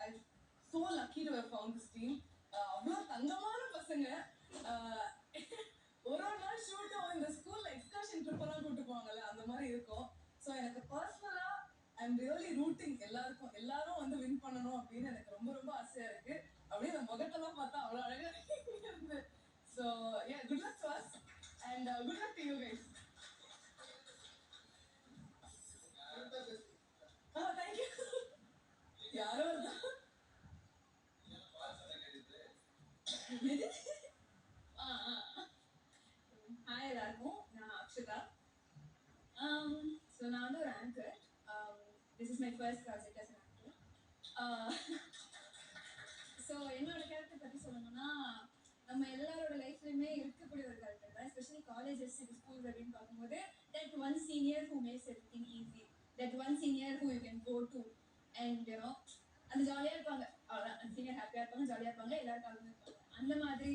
I so lucky to have found this team. அவ்வளோ தங்கமான பசங்க. ஒரு நாள் ஷூட்டும் இந்த ஸ்கூல்ல எக்ஸ்கர்ஷன் ட்ரிப் எல்லாம் கூட்டு போவாங்கல்ல அந்த மாதிரி இருக்கும். ஸோ எனக்கு பர்சனலா ஐ எம் ரியலி ரூட்டிங் எல்லாரும் வந்து வின் பண்ணணும் அப்படின்னு எனக்கு ரொம்ப ரொம்ப ஆசையா இருக்கு. அப்படியே அந்த முகத்தெல்லாம் பார்த்தா அவ்வளோ அழகா இருக்கு. So good luck to us and good luck to you guys. Thank you. யாரோ ஹாய் எல்லாருக்கும், நான் அக்ஷதா. ஸோ நான் வந்து ஒரு anchor. This is my first project as an anchor. So என்னோட கேரக்டர் பற்றி சொல்லணும்னா, நம்ம எல்லாரோட லைஃப்லையுமே இருக்கக்கூடிய ஒரு கேரக்டர் தான். எஸ்பெஷலி காலேஜஸ் ஸ்கூல்ஸ் அப்படின்னு பார்க்கும்போது that one senior who makes everything easy, that one senior who you can go to and you know அந்த ஜாலியாக இருப்பாங்க. அவ்வளோதான், அந்த சீனியர் ஹாப்பியாக இருப்பாங்க, ஜாலியாக இருப்பாங்க, எல்லாருக்காகவும் இருப்பாங்க. அந்த மாதிரி